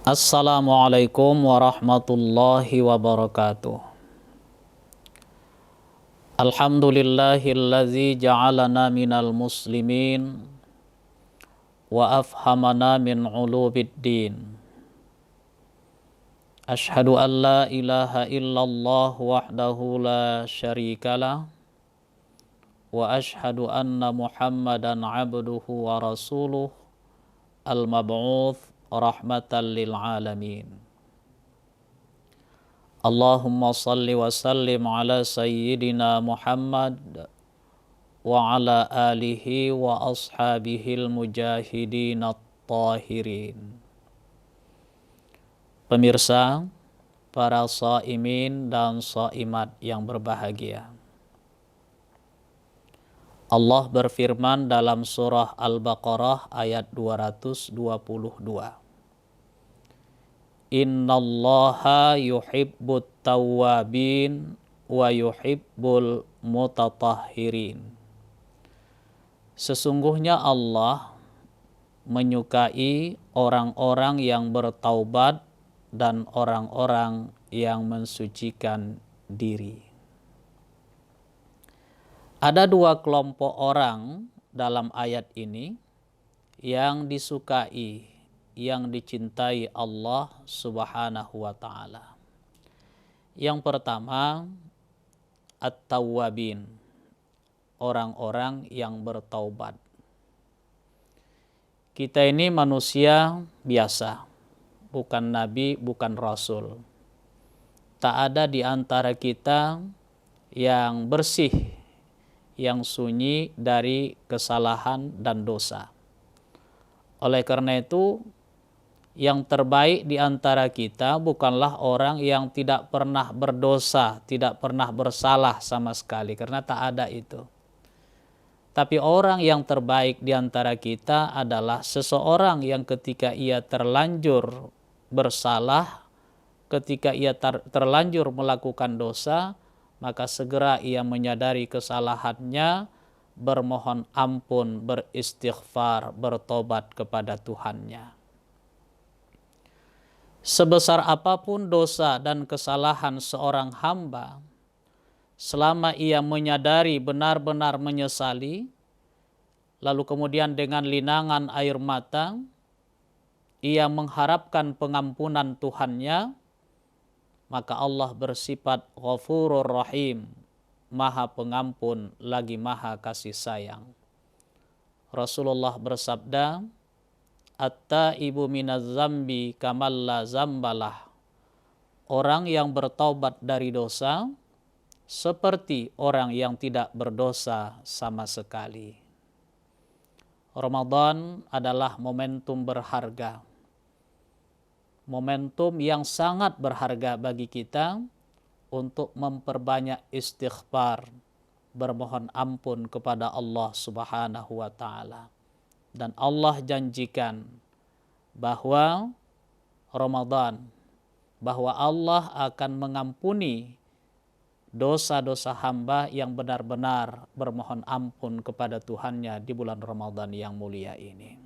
Assalamualaikum warahmatullahi wabarakatuh. Alhamdulillahillazi ja'alana minal muslimin wa afhamana min ulubiddin. Ashhadu an la ilaha illallah wahdahu la syarikalah wa ashhadu anna Muhammadan abduhu wa rasuluh al-mab'uts rahmatan lil alamin. Allahumma salli wa sallim ala sayyidina Muhammad wa ala alihi wa ashabihil mujahidin at-tahirin. Pemirsa, para shaimin dan shaimat yang berbahagia, Allah berfirman dalam surah Al-Baqarah ayat 222. Innallaha yuhibbut tawwabin wa yuhibbul mutatahhirin. Sesungguhnya Allah menyukai orang-orang yang bertaubat dan orang-orang yang mensucikan diri. Ada dua kelompok orang dalam ayat ini yang disukai, yang dicintai Allah Subhanahu wa ta'ala. Yang pertama, at-tawwabin, orang-orang yang bertaubat. Kita ini manusia biasa, bukan nabi, bukan rasul. Tak ada di antara kita yang bersih, yang sunyi dari kesalahan dan dosa. Oleh karena itu, yang terbaik di antara kita bukanlah orang yang tidak pernah berdosa, tidak pernah bersalah sama sekali, karena tak ada itu. Tapi orang yang terbaik di antara kita adalah seseorang yang ketika ia terlanjur bersalah, ketika ia terlanjur melakukan dosa, maka segera ia menyadari kesalahannya, bermohon ampun, beristighfar, bertobat kepada Tuhannya. Sebesar apapun dosa dan kesalahan seorang hamba, selama ia menyadari, benar-benar menyesali, lalu kemudian dengan linangan air mata, ia mengharapkan pengampunan Tuhannya, maka Allah bersifat Ghafurur Rahim, Maha Pengampun lagi Maha Kasih Sayang. Rasulullah bersabda, At-taibu minaz zambi kamal la zambalah. Orang yang bertaubat dari dosa seperti orang yang tidak berdosa sama sekali. Ramadan adalah momentum berharga. Momentum yang sangat berharga bagi kita untuk memperbanyak istighfar, bermohon ampun kepada Allah Subhanahu wa ta'ala. Dan Allah janjikan bahwa Ramadan, bahwa Allah akan mengampuni dosa-dosa hamba yang benar-benar bermohon ampun kepada Tuhannya di bulan Ramadan yang mulia ini.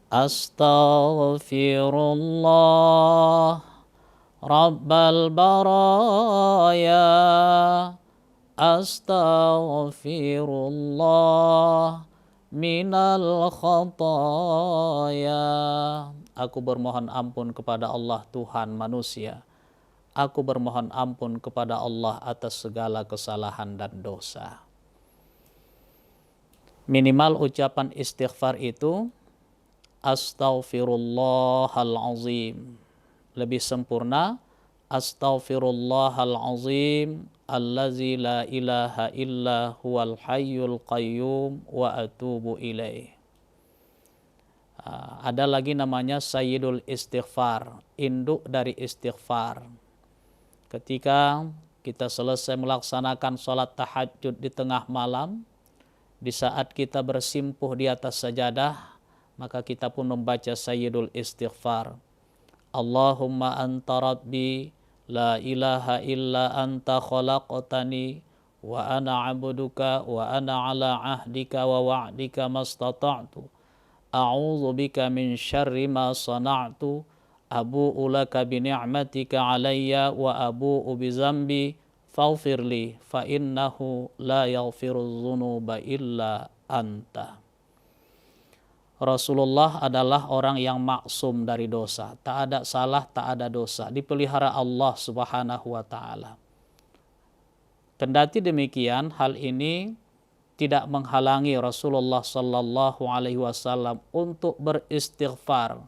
Astaghfirullah Rabbal baraya, astaghfirullah minal khataya. Aku bermohon ampun kepada Allah Tuhan manusia. Aku bermohon ampun kepada Allah atas segala kesalahan dan dosa. Minimal ucapan istighfar itu astaghfirullahalazim. Lebih sempurna, astaghfirullahalazim allazi la ilaha illa huwal hayyul qayyum wa atubu ilaih. Ada lagi namanya Sayyidul Istighfar, induk dari istighfar. Ketika kita selesai melaksanakan sholat tahajud di tengah malam, di saat kita bersimpuh di atas sajadah, maka kita pun membaca Sayyidul Istighfar. Allahumma anta rabbi la ilaha illa anta khalaqtani wa ana abduka wa ana ala ahdika wa wa'dika mastata'tu a'udzu bika min syarri ma sana'tu abu'u laka bi ni'matika 'alayya wa abu'u bi dzambi faghfirli fa innahu la yaghfirudz dzunuba illa anta. Rasulullah adalah orang yang maksum dari dosa, tak ada salah, tak ada dosa, dipelihara Allah Subhanahu wa taala. Kendati demikian, hal ini tidak menghalangi Rasulullah sallallahu alaihi wasallam untuk beristighfar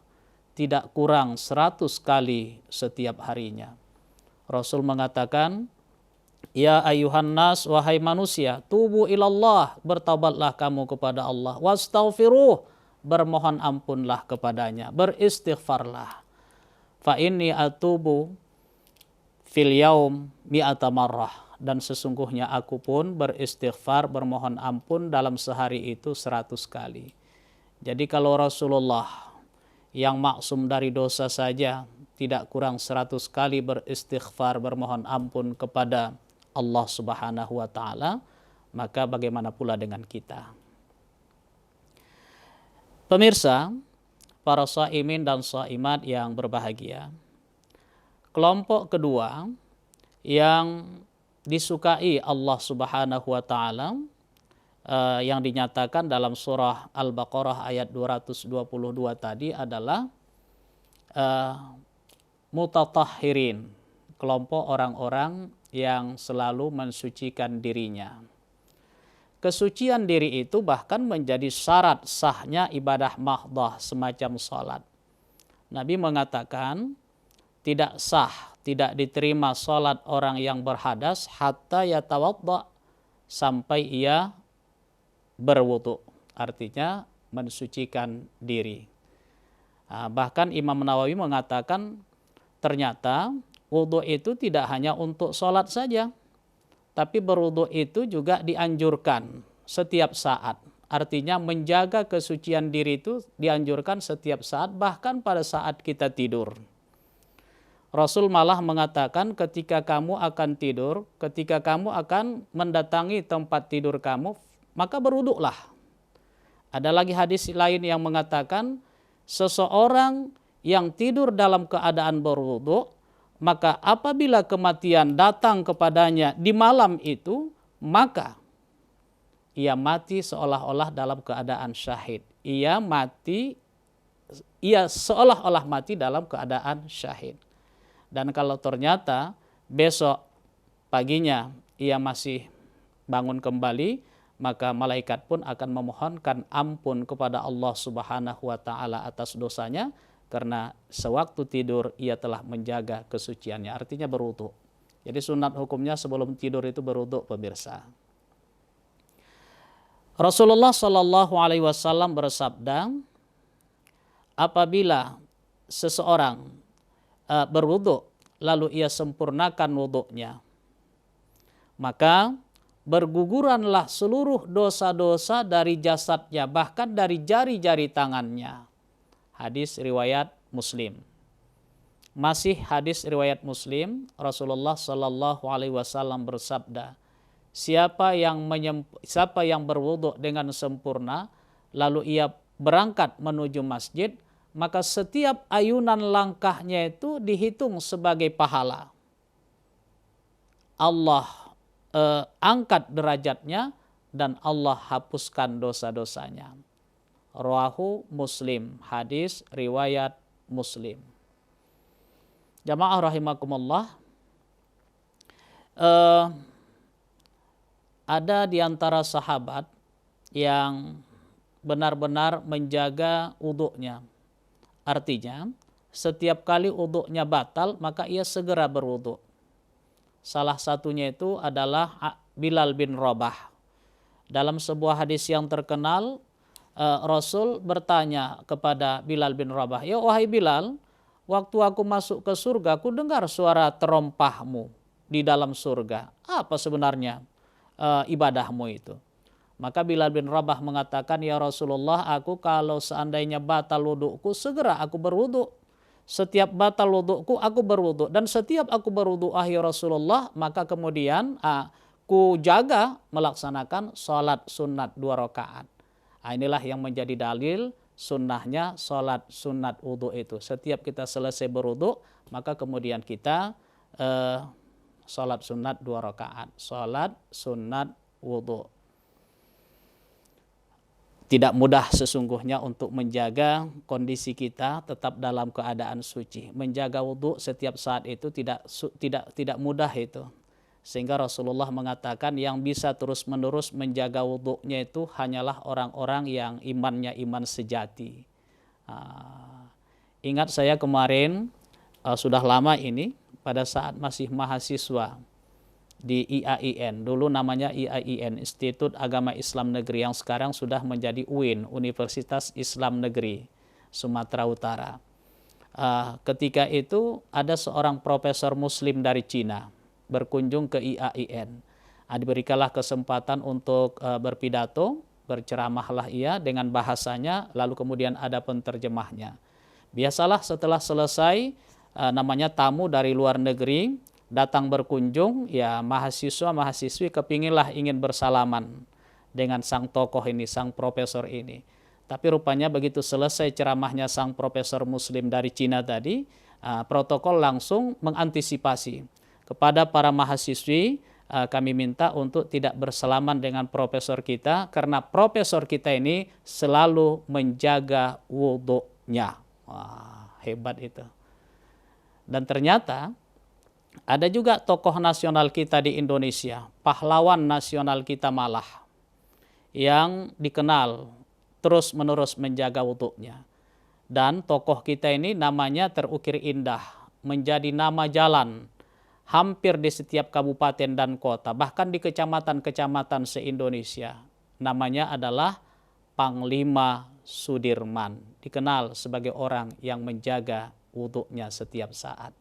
tidak kurang 100 kali setiap harinya. Rasul mengatakan, "Ya ayuhan nas, wahai manusia, tubu ilallah, bertaubatlah kamu kepada Allah, wastaghfiruh, bermohon ampunlah kepadanya, beristighfarlah. Fa inni atubu fil yaum mi'ata marrah." Dan sesungguhnya aku pun beristighfar, bermohon ampun dalam sehari itu 100 kali. Jadi kalau Rasulullah yang maksum dari dosa saja tidak kurang 100 kali beristighfar, bermohon ampun kepada Allah Subhanahu wa taala, maka bagaimana pula dengan kita? Pemirsa, para shaimin dan shaimat yang berbahagia, kelompok kedua yang disukai Allah Subhanahu wa taala yang dinyatakan dalam surah Al-Baqarah ayat 222 tadi adalah mutatahhirin, kelompok orang-orang yang selalu mensucikan dirinya. Kesucian diri itu bahkan menjadi syarat sahnya ibadah mahdhah semacam salat. Nabi mengatakan tidak sah, tidak diterima salat orang yang berhadas hatta yatawadda, sampai ia berwudu, artinya mensucikan diri. Bahkan Imam Nawawi mengatakan ternyata wudu itu tidak hanya untuk salat saja, tapi berwudu itu juga dianjurkan setiap saat. Artinya menjaga kesucian diri itu dianjurkan setiap saat, bahkan pada saat kita tidur. Rasul malah mengatakan ketika kamu akan tidur, ketika kamu akan mendatangi tempat tidur kamu, maka berwuduklah. Ada lagi hadis lain yang mengatakan seseorang yang tidur dalam keadaan berwuduk, maka apabila kematian datang kepadanya di malam itu, maka ia mati seolah-olah dalam keadaan syahid. Ia seolah-olah mati dalam keadaan syahid. Dan kalau ternyata besok paginya ia masih bangun kembali, maka malaikat pun akan memohonkan ampun kepada Allah Subhanahu wa taala atas dosanya, karena sewaktu tidur ia telah menjaga kesuciannya, artinya berwudu. Jadi sunat hukumnya sebelum tidur itu berwudu, pemirsa. Rasulullah Shallallahu alaihi wasallam bersabda, apabila seseorang berwudu lalu ia sempurnakan wudunya, maka berguguranlah seluruh dosa-dosa dari jasadnya, bahkan dari jari-jari tangannya. Hadis riwayat Muslim. Masih hadis riwayat Muslim, Rasulullah Shallallahu alaihi wasallam bersabda, siapa yang berwudu dengan sempurna lalu ia berangkat menuju masjid, maka setiap ayunan langkahnya itu dihitung sebagai pahala. Allah angkat derajatnya dan Allah hapuskan dosa-dosanya. Rawahu Muslim, hadis riwayat Muslim. Jamaah rahimakumullah, ada di antara sahabat yang benar-benar menjaga wuduknya. Artinya, setiap kali wuduknya batal, maka ia segera berwuduk. Salah satunya itu adalah Bilal bin Rabah. Dalam sebuah hadis yang terkenal, Rasul bertanya kepada Bilal bin Rabah, ya wahai Bilal, waktu aku masuk ke surga, aku dengar suara terompahmu di dalam surga. Apa sebenarnya ibadahmu itu? Maka Bilal bin Rabah mengatakan, ya Rasulullah, aku kalau seandainya batal wudukku, segera aku berwuduk. Setiap batal wudukku, aku berwuduk. Dan setiap aku berwuduk, ya Rasulullah, maka kemudian aku jaga melaksanakan sholat sunat 2 rakaat. Inilah yang menjadi dalil sunnahnya sholat sunat wudhu itu. Setiap kita selesai berwudhu, maka kemudian kita sholat sunat 2 rakaat. Sholat sunat wudhu. Tidak mudah sesungguhnya untuk menjaga kondisi kita tetap dalam keadaan suci. Menjaga wudhu setiap saat itu tidak mudah itu. Sehingga Rasulullah mengatakan yang bisa terus-menerus menjaga wudhunya itu hanyalah orang-orang yang imannya iman sejati. Ingat saya kemarin, sudah lama ini, pada saat masih mahasiswa di IAIN, dulu namanya IAIN, Institut Agama Islam Negeri, yang sekarang sudah menjadi UIN, Universitas Islam Negeri Sumatera Utara. Ketika itu ada seorang profesor muslim dari Cina berkunjung ke IAIN. Diberikanlah kesempatan untuk berpidato, berceramahlah ia dengan bahasanya, lalu kemudian ada penterjemahnya. Biasalah setelah selesai, namanya tamu dari luar negeri datang berkunjung, ya mahasiswa-mahasiswi kepinginlah ingin bersalaman dengan sang tokoh ini, sang profesor ini. Tapi rupanya begitu selesai ceramahnya sang profesor muslim dari Cina tadi, protokol langsung mengantisipasi. Kepada para mahasiswi, kami minta untuk tidak bersalaman dengan profesor kita, karena profesor kita ini selalu menjaga wudhunya. Wah, hebat itu. Dan ternyata ada juga tokoh nasional kita di Indonesia, pahlawan nasional kita malah, yang dikenal terus-menerus menjaga wudhunya. Dan tokoh kita ini namanya terukir indah, menjadi nama jalan hampir di setiap kabupaten dan kota, bahkan di kecamatan-kecamatan se-Indonesia. Namanya adalah Panglima Sudirman, dikenal sebagai orang yang menjaga wudhunya setiap saat.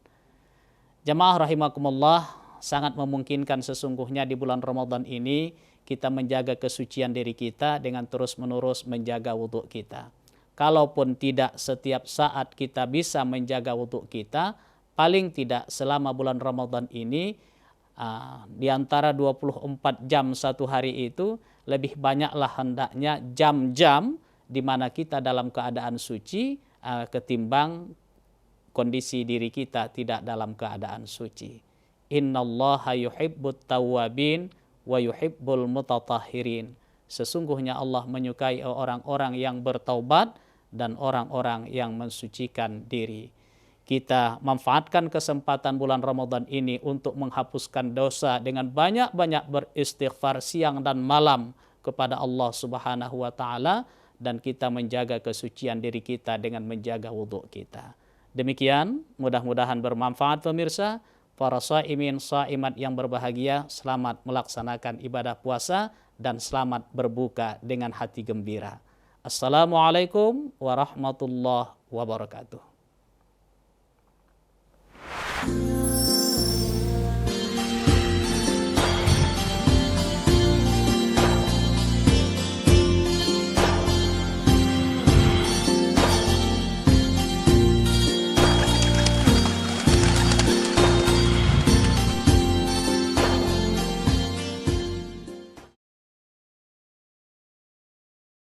Jamaah rahimakumullah, sangat memungkinkan sesungguhnya di bulan Ramadan ini kita menjaga kesucian diri kita dengan terus-menerus menjaga wudhu kita. Kalaupun tidak setiap saat kita bisa menjaga wudhu kita, paling tidak selama bulan Ramadan ini, di antara 24 jam satu hari itu, lebih banyaklah hendaknya jam-jam di mana kita dalam keadaan suci ketimbang kondisi diri kita tidak dalam keadaan suci. Innallaha yuhibbut tawwabin wa yuhibbul mutatahhirin. Sesungguhnya Allah menyukai orang-orang yang bertaubat dan orang-orang yang mensucikan diri. Kita manfaatkan kesempatan bulan Ramadan ini untuk menghapuskan dosa dengan banyak-banyak beristighfar siang dan malam kepada Allah Subhanahu wa taala, dan kita menjaga kesucian diri kita dengan menjaga wudhu kita. Demikian, mudah-mudahan bermanfaat pemirsa. Para shaimin shaimat yang berbahagia, selamat melaksanakan ibadah puasa dan selamat berbuka dengan hati gembira. Assalamualaikum warahmatullahi wabarakatuh.